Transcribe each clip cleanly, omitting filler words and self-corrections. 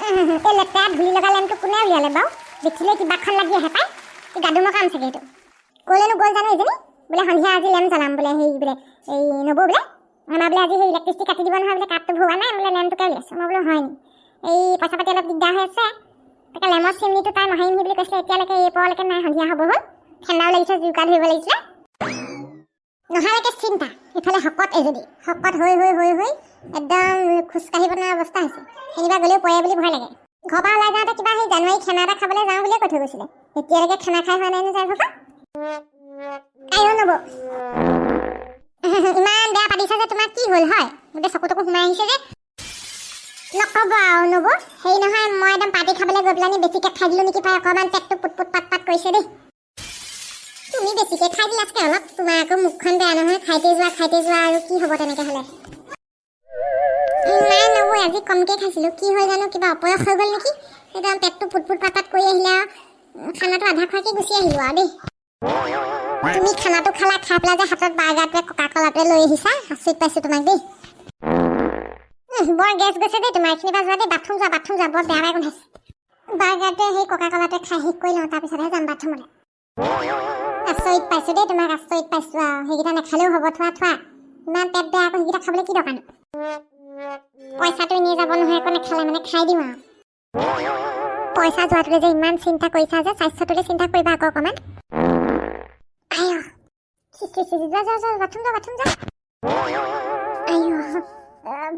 এই লেতেৰা ধূলি লগা লেমটো কোনে উলিয়ালে বাৰু দেখিলে কিবাখন লাগি আহে পাই গাদুমৰ কাম চাগে এইটো ক'লেনো গ'ল জানো এজনী বোলে সন্ধিয়া আজি লেম জ্বলাম বোলে সেই বোলে এই নবৌ বোলে আমাৰ বোলে আজি সেই ইলেক্ট্ৰিচিটি কাটি দিব নহয় বোলে কাঠটো ভৰোৱা নাই বোলে লেমটোকে উলিয়াইছোঁ মই বোলো হয় নি এই পইচা পাতি অলপ দিগদাৰ হৈ আছে তাকে লেমৰ চিমনিটো তাই মহাৰিমহি বুলি কৈছিলে এতিয়ালৈকে এই পৰলৈকে নাই সন্ধিয়া হ'ব হ'ল ঠাণ্ডাও লাগিছে জুইকা ধৰিব লাগিছিলে নহালৈকে চিন্তা ইফালে শকত এজনী শকত হৈ একদম খোজকাঢ়িব নোৱাৰা অৱস্থা হৈছে কেনিবা গ'লেও পৰে বুলি ভয় লাগে ঘৰৰ পৰা ওলাই যাওঁতে কিবা সেই জানুৱাৰী খানা এটা খাবলৈ যাওঁ বুলিয়ে কৈ থৈ গৈছিলে এতিয়ালৈকে খানা খাই হোৱা নাই নে যাই ঘৰ আইও নব ইমান বেয়া পাতিছা যে তোমাৰ কি হ'ল হয় গোটেই চকু টকু সোমাই আহিছে যে নক'ব আৰু নব হেৰি নহয় মই একদম পাৰ্টি খাবলৈ গৈ পেলাই বেছিকৈ খাই দিলোঁ নেকি পাই অকণমান পেটটো পুট পাত কৰিছে দেই তুমি বেছিকৈ খাই দিলাতকৈ অলপ তোমাৰ আকৌ মুখখন বেয়া নহয় খাইতে যোৱা আৰু কি হ'ব তেনেকৈ হ'লে নাই নবৌ আজি কমকৈ খাইছিলোঁ কি হয় জানো কিবা অপয়স হৈ গ'ল নেকি একদম পেটটো পুট পাত কৰি আহিলে আৰু খানাটো আধা খোৱাকৈ গুচি আহিলোঁ আৰু দেই তুমি খানাটো খালা খাই পেলাই যে হাতত বাৰ্গাৰটোৱে ককা কলাটোৱে লৈ আহিছা আচৰিত পাইছোঁ তোমাক দেই বৰ গেছ গৈছে দেই তোমাৰ এইখিনিৰ পৰা যোৱা দেই বাথৰুম যোৱা বৰ বেয়া বেয়া গোন্ধাইছে বাৰ্গাৰটোৱে সেই ককা কলাটোৱে খাই শেষ কৰি লওঁ তাৰপিছতহে যাম বাথৰুমলৈ আচৰিত পাইছোঁ দেই তোমাক আচৰিত পাইছোঁ আৰু সেইকেইটা নাখালেও হ'ব থোৱা ইমান পেট বেয়া আকৌ সেইকেইটা খাবলৈ কি দৰকাৰ পইচাটো এনেই যাব নহয় আকৌ নাখালে মানে খাই দিম আৰু পইচা যোৱাটোলৈ যে ইমান চিন্তা কৰিছা যে স্বাস্থ্যটোলৈ চিন্তা কৰিবা আকৌ অকণমান বাথৰুম যা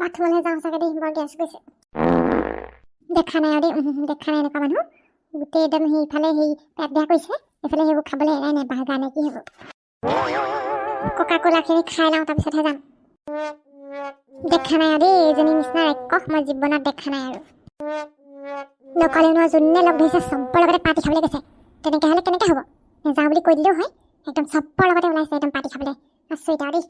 বাথৰুমলৈ যাওঁ চাগে দেই বৰ গেছ গৈছে দেখা নাই আৰু দেই এনেকুৱা মানুহ গোটেই একদম সেইফালে সেই পেট বেয়া কৰিছে এইফালে সেইবোৰ খাবলৈ এৰাই নাই বাৰ্গাৰ নে কি হ'ব ককা ক'লাখিনি খাই লওঁ তাৰপিছতহে যাম দেখা নাই আৰু দেই এজনী নিচিনা ৰাক্ষস মই জীৱনত দেখা নাই আৰু নকলেও নহয় যোনে লগ ধৰিছে চবৰ লগতে পাৰ্টি খাবলৈ গৈছে তেনেকৈ হ'লে কেনেকৈ হ'ব নাযাওঁ বুলি কৈ দিলেও হয় একদম চবৰ লগতে ওলাইছে একদম পাৰ্টি খাবলৈ আচৰিত আৰু দেই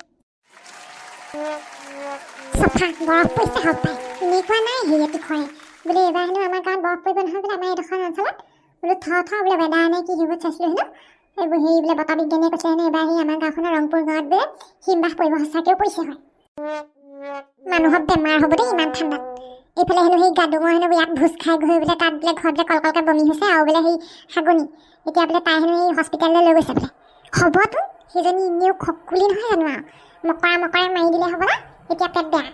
চফা বৰফ পৰিছে হওক পাই এনেকুৱা নাই হেৰিয়তি খৰে বোলে এইবাৰ হেনো আমাৰ গাঁৱত বৰফ পৰিব নহয় বোলে আমাৰ এইডোখৰ অঞ্চলত বোলো বোলে বেদা নে কি সেইবোৰ চাইছিলোঁ হেনো এইবোৰ হেৰি বোলে বতৰ বিজ্ঞানীয়ে কৈছে হেনো এইবাৰ সেই আমাৰ গাঁওখনৰ ৰংপুৰ গাঁৱত বোলে হিমবাহ পৰিব সঁচাকৈও পৰিছে হয় মানুহৰ বেমাৰ হ'ব দেই ইমান ঠাণ্ডাত এইফালে হেনো সেই গাদুঙৰ হেনো ইয়াত ভোজ খাই গৈ বোলে তাত বোলে ঘৰত বোলে কলকলকৈ বমি হৈছে আৰু বোলে সেই হাগনি এতিয়া বোলে তাই হেনো এই হস্পিটেললৈ লৈ গৈছে বোলে হ'বতো সেইজনী এনেও খকুলি নহয় জানো আৰু মকৰা মাৰি দিলে হ'ব না এতিয়া পেট বেয়া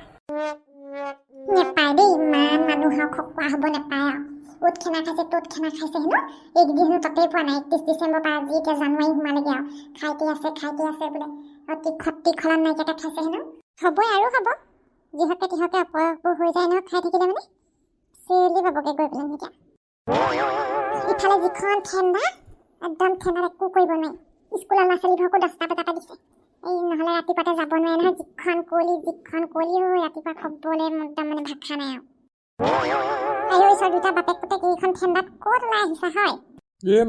নেপায় দেই ইমান মানুহৰ খকুৱা হ'ব নেপায় আৰু অ'ত খানা খাইছে ত'ত খানা খাইছে হেনো এইকেইদিন হেনো তাতেই পোৱা নাই 31 ডিচেম্বৰ পৰা আজি এতিয়া জানুৱাৰী সোমালেগৈ আৰু খাইতে আছে বোলে অতি খতি খলন নাইকিয়াকৈ খাইছে হেনো হ'বই আৰু হ'ব যিহকে তিহকে অপয়সবোৰ হৈ যায় নহয় খাই থাকিলে মানে চেলি পাবগৈ গৈ পেলাই এতিয়া ইফালে যিখন ঠাণ্ডা একদম ঠাণ্ডাত একো কৰিব নোৱাৰি স্কুলৰ ল'ৰা ছোৱালীবোৰকো 10টা বজাতে দিছে এই নহ'লে ৰাতিপুৱাতে যাব নোৱাৰে নহয় যিখন কুঁৱলী ৰাতিপুৱা খবলৈ একদম মানে ভাত খা নাই আৰু ওচৰ দুটা বাপেক পুতেক এইখন ঠাণ্ডাত ক'ত ওলাই আহিছা হয়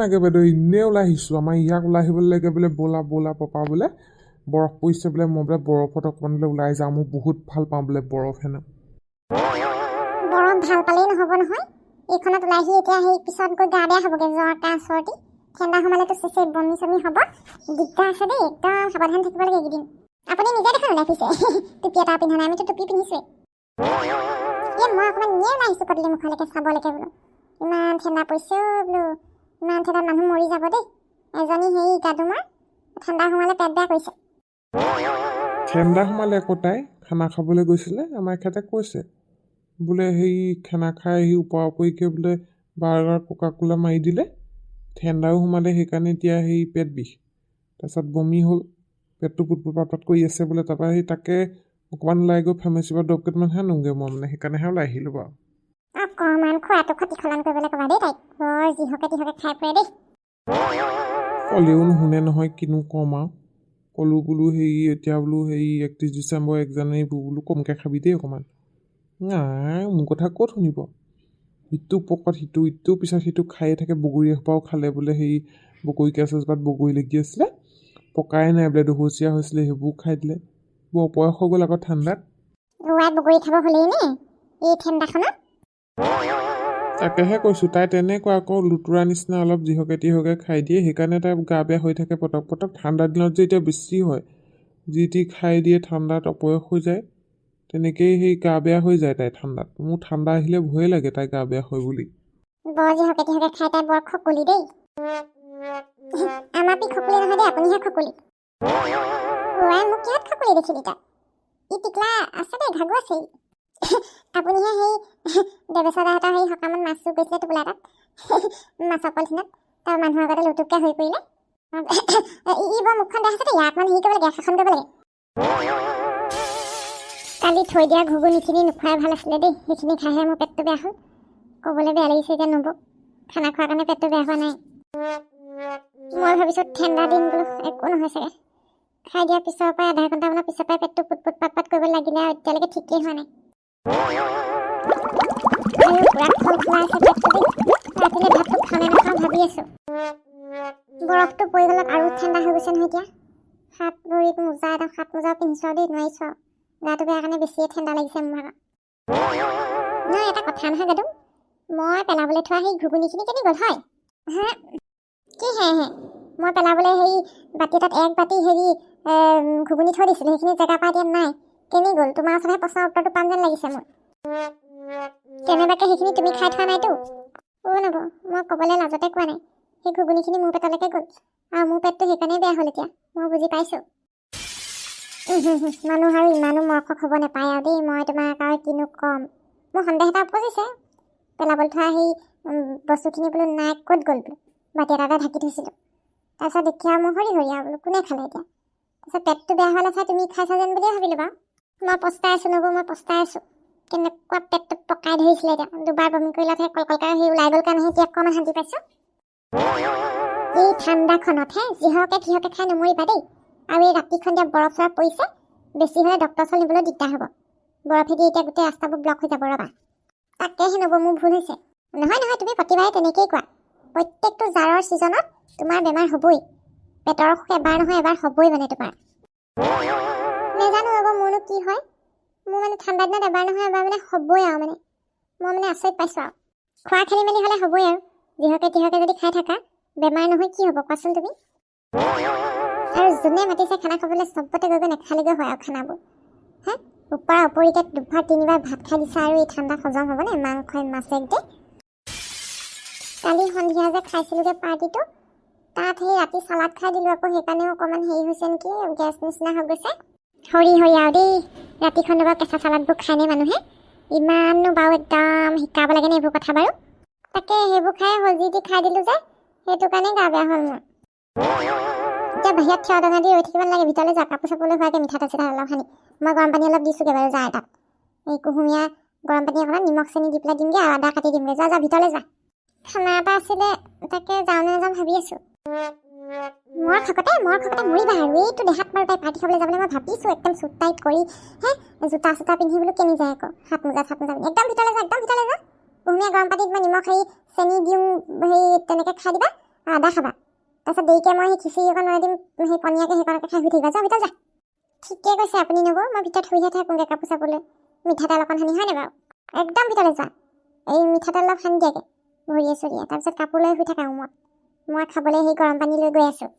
নাগে বাইদেউ এনেই ওলাই আহিছোঁ আমাৰ ইয়াক ওলাই আহিবলৈ লাগে বোলে ব'লা পাপা বোলে বৰফ পৰিছে বোলে মই বোলে বৰফত অকণমান বোলে ওলাই যাওঁ মই বহুত ভাল পাওঁ বোলে বৰফ হেনো বৰফ ভাল পালেই নহ'ব নহয় এইখনত ওলাই আহি এতিয়া সেই পিছত গৈ গা বেয়া হ'বগৈ জ্বৰ কাহ চৰ্দি ঠাণ্ডা সোমালেতো চেচে বমি চমি হ'ব দিগদাৰ আছে দেই একদম সাৱধান থাকিব লাগে এইকেইদিন আপুনি নিজে দেখোন ওলাই ফুৰিছে টুপি এটা পিন্ধা নাই আমিতো টুপি পিন্ধিছোৱে মই অকণমান নিয়ে ওলাই আহিছোঁ পদূলি মুখলৈকে চাবলৈকে বোলো ইমান ঠাণ্ডা পৰিছে বোলো ইমান ঠাণ্ডাত মানুহ মৰি যাব দেই এজনী হেৰি গাদুমাৰ ঠাণ্ডা সোমালে পেট বেয়া কৰিছে ঠাণ্ডা সোমালে আকৌ তাই খানা খাবলৈ গৈছিলে আমাৰ এখেতে কৈছে বোলে সেই খানা খাই আহি উপৰিকৈ বোলে বাৰ্গাৰ কোকা কোলা মাৰি দিলে ঠাণ্ডাও সোমালে সেইকাৰণে এতিয়া সেই পেট বিষ তাৰপিছত বমি হ'ল পেটটো পুট পাত কৰি আছে বোলে তাৰপৰা সেই তাকে অকণমান ওলাই গৈ ফাৰ্মাচীৰ পৰা দৰৱ কেইটামানহে আনোগৈ মই মানে সেইকাৰণেহে ওলাই আহিলোঁ বাৰু অকণমান খোৱাটো ক্ষতিসাধন কৰিবলৈ ক'বা দেই তাইক বৰ যিহকে তিহকে খাই ফুৰে দেই ক'লেও নুশুনে নহয় কিনো কম আৰু ক'লোঁ বোলো হেৰি এতিয়া বোলো হেৰি 31 ডিচেম্বৰ 1 জানুৱাৰীবোৰ বোলো কমকৈ খাবি দেই অকণমান নাই মোৰ কথা ক'ত শুনিব ইটো পকত ইটো পিছত সিটো খায়ে থাকে বগৰী এসোপাও খালে বোলে সেই বগৰী কেঁচজোপাত বগৰী লাগি আছিলে পকাই নাই বোলে দুহচীয়া হৈছিলে সেইবোৰ খাই দিলে বৰ অপয়স হৈ গ'ল আকৌ ঠাণ্ডাত বগৰী খাব হ'লেই নে এই ঠাণ্ডাখনত তাকেহে কৈছোঁ তাই তেনেকুৱা আকৌ লুতুৰা নিচিনা অলপ যিহকে তিহকে খাই দিয়ে সেইকাৰণে তাই গা বেয়া হৈ থাকে পটক ঠাণ্ডা দিনত যে এতিয়া বেছি হয় যি টি খাই দিয়ে ঠাণ্ডাত অপয়স হৈ যায় তেনেকেই সেই গা বেয়া হৈ যায় তাই ঠাণ্ডাত। মোৰ ঠাণ্ডা আহিলে ভয়ে লাগে তাই গা বেয়া হয় বুলি। বৰ যি হকেটি হকে খাই তাই বৰ খকুলি দেই। আমাৰ পি খকুলি নহয় দেই, আপুনিহে খকুলি। ওৱাই মোক কিহত খকুলি দেখিলি তাই? ই টিকলা আছে দেই, ভাগু আছে ই। আপুনিহে সেই দেৱেশ্বৰ দাহঁতৰ সেই সকামত মাছ চুৰ কৰিছিলে টোপোলা এটাত, মাছৰ পলিথিনত। তাৰ মানুহৰ আগতে লুটুককে হৈ পৰিলে। ই বৰ মুখখন বেয়া আছে দেই, ইয়াক মানে হেৰি কৰিব লাগে, শাসন কৰিব লাগে। কালি থৈ দিয়া ঘুগুনিখিনি নোখোৱাই ভাল আছিলে দেই, সেইখিনি খাইহে মোৰ পেটটো বেয়া হ'ল। ক'বলৈ বেয়া লাগিছে এতিয়া নবৌ, খানা খোৱাৰ কাৰণে পেটটো বেয়া হোৱা নাই। মই ভাবিছোঁ ঠাণ্ডা দিন বোলো একো নহয় চাগে। খাই দিয়াৰ পিছৰ পৰা আধা ঘণ্টামানৰ পিছৰ পৰাই পেটটো পুট পুট পাট পাট কৰিব লাগিলে আৰু এতিয়ালৈকে ঠিকেই হোৱা নাই। আৰু পুৰা খলখলাই আছে পেটটো দেই। ৰাতিলৈ ভাতটো খাওঁ নে নাখাওঁ ভাবি আছোঁ। বৰফটো পৰি গ'লত আৰু ঠাণ্ডা হৈ গৈছে নহয় এতিয়া। হাত ভৰিত মোজা এটা, হাত মোজাও পিন্ধিছোঁ আৰু দেই, নোৱাৰিছোঁ আৰু। গাটো বেয়া কাৰণে বেছিয়ে ঠাণ্ডা লাগিছে মোৰ ভাগৰ। নহয় এটা কথা নহয় দাদু, মই পেলাবলৈ থোৱা সেই ঘুগুনিখিনি কেনি গ'ল হয়? হে কি হে? মই পেলাবলৈ হেৰি বাতি এটাত এক বাতি হেৰি ঘুগুনি থৈ দিছিলোঁ, সেইখিনি জেগাৰ পৰা এতিয়া নাই। কেনি গ'ল? তোমাৰ ওচৰতহে প্ৰশ্নৰ উত্তৰটো পাম যেন লাগিছে মোৰ। কেনেবাকৈ সেইখিনি তুমি খাই থোৱা নাইতো? নব, মই ক'বলৈ লাজতে কোৱা নাই। সেই ঘুগুনিখিনি মোৰ পেটলৈকে গ'ল, আৰু মোৰ পেটটো সেইকাৰণেই বেয়া হ'ল এতিয়া। মই বুজি পাইছোঁ। মানুহ আৰু ইমানো মৰখক হ'ব নাপায় আৰু দেই। মই তোমাক আৰু কিনো ক'ম, মোৰ সন্দেহ এটা উপজিছে। পেলাবলৈ থোৱা সেই বস্তুখিনি বোলো নাই, ক'ত গ'ল বোলো। বাতি এটাতে ঢাকি থৈছিলোঁ। তাৰপিছত দেখি আৰু মোৰ হৰি হৰি আৰু বোলো কোনে খালে এতিয়া। তাৰপিছত পেটটো বেয়া হ'লে চাই তুমি খাইছা যেন বুলিয়ে ভাবিলোঁ বাৰু। মই পস্তাই আছোঁ নবৌ, মই পস্তাই আছোঁ। কেনেকুৱা পেটটোত পকাই ধৰিছিলে এতিয়া। দুবাৰ বমি কৰিলত সেই কলকলকৈ সেই ওলাই গ'ল কাৰণেহে এতিয়া অকণমান শান্তি পাইছোঁ। এই ঠাণ্ডাখনতহে যিহকে কিহকে খাই নমৰিবা দেই। আৰু এই ৰাতিখন দিয়া বৰফ চৰফ পৰিছে, বেছি হ'লে ডক্টৰ ওচৰত নিবলৈ দিগদাৰ হ'ব। বৰফেদি এতিয়া গোটেই ৰাস্তাবোৰ ব্লক হৈ যাব ৰ'বা। তাকেহে নবৌ, মোৰ ভুল হৈছে। নহয় নহয়, তুমি প্ৰতিবাৰে তেনেকেই কোৱা। প্ৰত্যেকটো জাৰৰ ছিজনত তোমাৰ বেমাৰ হ'বই। পেটৰ অসুখ এবাৰ নহয় এবাৰ হ'বই মানে তোমাৰ। নেজানো ৰ'ব মোৰনো কি হয়। মোৰ মানে ঠাণ্ডা দিনত এবাৰ নহয় এবাৰ মানে হ'বই আৰু মানে। মই মানে আচৰিত পাইছোঁ আৰু। খোৱা খেলি মেলি হ'লে হ'বই আৰু। যিহকে তিহকে যদি খাই থাকা, বেমাৰ নহয় কি হ'ব কোৱাচোন তুমি? আৰু যোনে মাতিছে খানা খাবলৈ চবতে গৈ গৈ নেখালেগৈ হয় আৰু খানাবোৰ। হে ওপৰা ওপৰিকে দুবাৰ তিনিবাৰ ভাত খাই দিছা আৰু এই ঠাণ্ডা হজম হ'বনে মাংসই মাছে গোটেই? কালি সন্ধিয়া যে খাইছিলোঁগৈ পাৰ্টিটো, তাত সেই ৰাতি চালাড খাই দিলোঁ আকৌ, সেইকাৰণেও অকণমান হেৰি হৈছে নেকি, গেছ নিচিনা হৈ গৈছে। হৰি হৰি আৰু দেই, ৰাতিখন বাৰু কেঁচা চালাডবোৰ খায়নে মানুহে? ইমাননো বাৰু একদম শিকাব লাগেনে এইবোৰ কথা বাৰু? তাকে সেইবোৰ খাই হজি দি খাই দিলোঁ যে, সেইটো কাৰণে গা বেয়া হ'ল মোৰ। এতিয়া বাহিৰত থিয় দঙা দি ৰৈ থাকিব নালাগে, ভিতৰলৈ যা, কাপোৰ চাপোৰলৈ হোৱাকৈ মিঠাতেল চিঠাতেল অলপ সানি। মই গৰম পানী অলপ দিছোঁগৈ বাৰু জাৰ এটাত। এই কুহুমীয়া গৰম পানী অকণমান নিমখ চেনি দি পেলাই দিমগৈ আৰু আদা কাটি দিমগৈ। যা ভিতৰলৈ যা। খানা এটা আছিলে, তাকে যাওঁ নে নাযাওঁ ভাবি আছোঁ। মোৰ খকতে মৰিবা আৰু। এইটো দেহাত বাৰু তাই পাৰ্টি খাবলৈ যাবলৈ মই ভাবিছোঁ একদম চুট টাইট কৰি, জোতা চোতা পিন্ধি বোলো কেনি যায় আকৌ, হাত মোজা পিন্ধি। একদম ভিতৰলৈ যা, একদম ভিতৰলৈ যা। কুহুমীয়া গৰম পানীত মই নিমখ হেৰি চেনি দিওঁ, হেৰি তেনেকৈ খাই দিবা আৰু আদা খাবা। তাৰপিছত দেৰিকৈ মই সেই খিচিৰি অকণ বনাই দিম, সেই পনীয়াকৈ সেইকণকে খাই শুই থাকিবা। যা ভিতৰত যা। ঠিকে কৈছে আপুনি নবৌ, মই ভিতৰত শুইহে থাকোঁগৈ কাপোৰ চাপোৰলৈ, মিঠাতেল অকণ সানি, হয়নে বাৰু? একদম ভিতৰলৈ যা। এই মিঠাতেল অলপ সানি দিয়াকৈ ভৰিয়ে চৰিয়ে, তাৰপিছত কাপোৰ লৈ শুই থাকা ৰুমত। মই খাবলৈ সেই গৰম পানী লৈ গৈ আছোঁ।